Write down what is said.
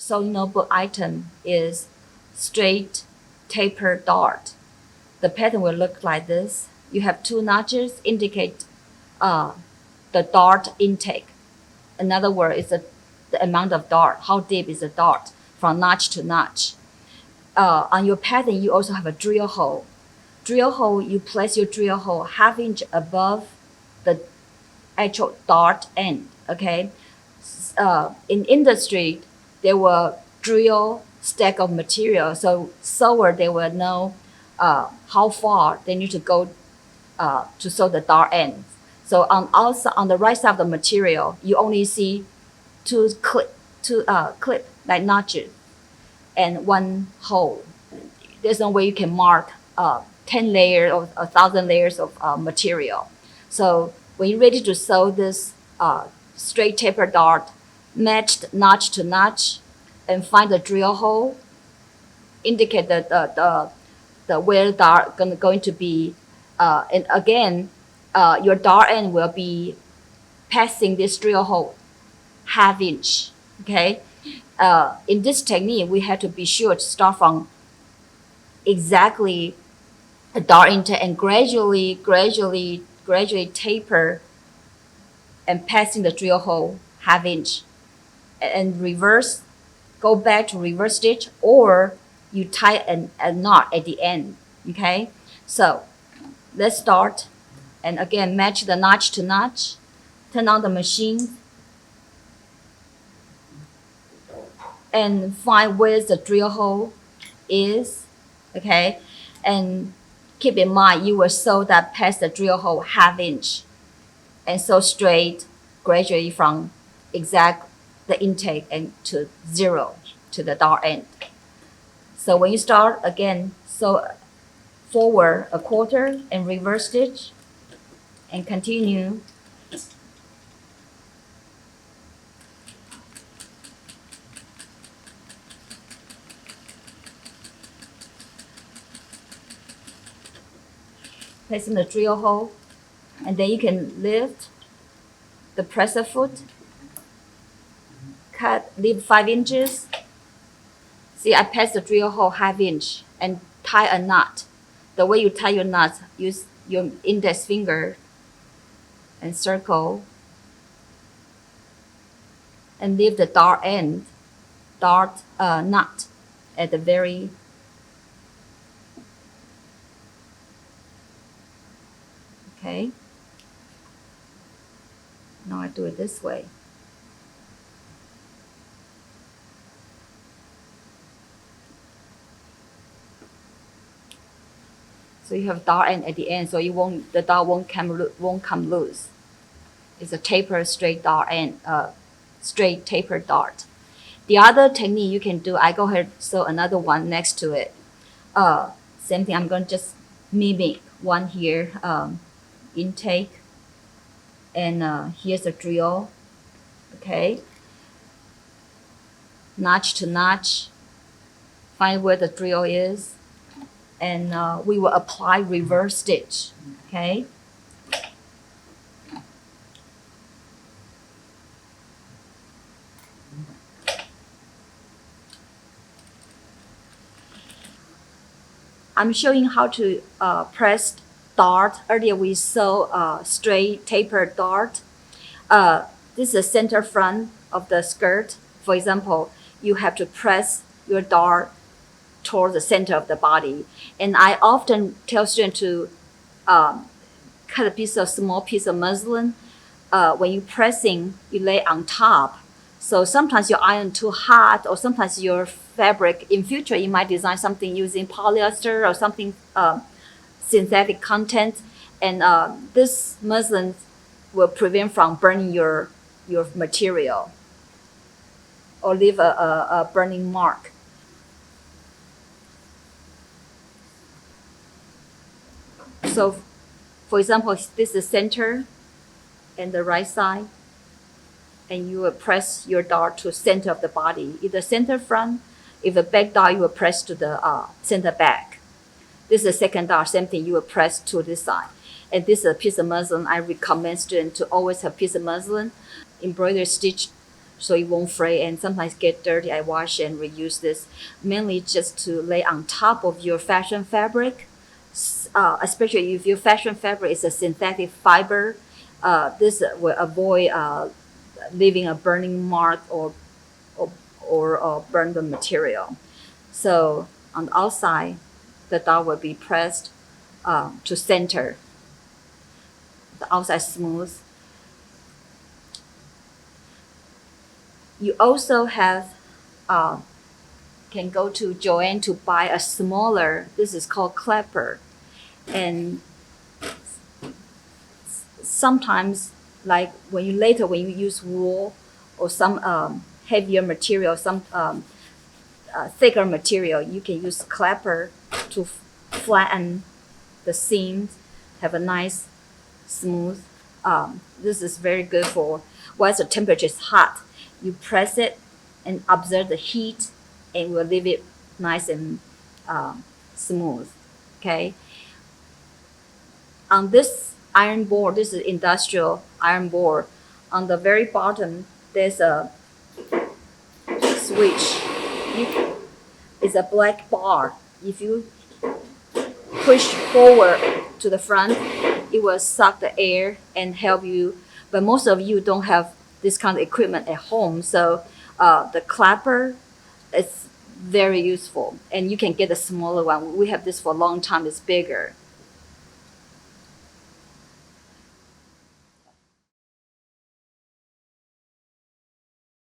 sewing notebook item is straight tapered dart. The pattern will look like this. You have two notches indicate the dart intake. In other words, it's the amount of dart, how deep is the dart from notch to notch. On your pattern, you also have a drill hole. Drill hole, you place your drill hole half-inch above the actual dart end, okay? In industry, they will drill stack of material, so sewer, they will know how far they need to go to sew the dart end. So on the right side of the material, you only see two clip like notches and one hole. There's no way you can mark 10 layers or 1,000 layers of material. So when you're ready to sew this straight taper dart, matched notch to notch, and find the drill hole, indicate the where the dart going to be, and again, your dart end will be passing this drill hole half-inch. Okay, in this technique, we have to be sure to start from exactly a dart intake and gradually taper and passing the drill hole half-inch, and reverse, go back to reverse stitch, or you tie a knot at the end. Okay, so let's start, and again match the notch to notch. Turn on the machine and find where the drill hole is. Okay, and keep in mind you will sew that past the drill hole half-inch, and sew straight gradually from exact the intake and to zero to the dart end. So when you start again, sew forward a quarter and reverse stitch, and continue. Placing the drill hole, and then you can lift the presser foot, cut, leave 5 inches. See, I passed the drill hole half-inch and tie a knot. The way you tie your knot, use your index finger and circle, and leave the dart knot at the very okay. Now I do it this way. So you have dart end at the end, so the dart won't come loose. It's a tapered straight dart end, straight tapered dart. The other technique you can do, I go ahead and sew another one next to it. Same thing. I'm going to just mimic one here, intake, and here's a drill. Okay, notch to notch. Find where the drill is, and we will apply reverse stitch. Okay. I'm showing how to press dart. Earlier we saw straight tapered dart. This is the center front of the skirt. For example, you have to press your dart towards the center of the body. And I often tell students to cut a small piece of muslin. When you're pressing, you lay on top. So sometimes you iron too hot, or sometimes your fabric, in future you might design something using polyester or something synthetic content, and this muslin will prevent from burning your material or leave a burning mark. So for example, this is center and the right side, and you will press your dart to center of the body, either center front. If the back dart, you will press to the center back. This is the second dart, same thing, you will press to this side. And this is a piece of muslin. I recommend students to always have a piece of muslin, embroidery stitch so it won't fray and sometimes get dirty. I wash and reuse this mainly just to lay on top of your fashion fabric, especially if your fashion fabric is a synthetic fiber. This will avoid leaving a burning mark or burn the material. So on the outside, the dot will be pressed to center. The outside smooth. You also have can go to Joann to buy a smaller. This is called clapper, and sometimes like when you use wool or some heavier material, some thicker material, you can use clapper to flatten the seams, have a nice smooth. This is very good for once the temperature is hot. You press it and observe the heat, and will leave it nice and smooth. Okay. On this iron board, this is industrial iron board. On the very bottom, there's a switch. It's a black bar. If you push forward to the front, it will suck the air and help you. But most of you don't have this kind of equipment at home, so the clapper is very useful, and you can get a smaller one. We have this for a long time. It's bigger.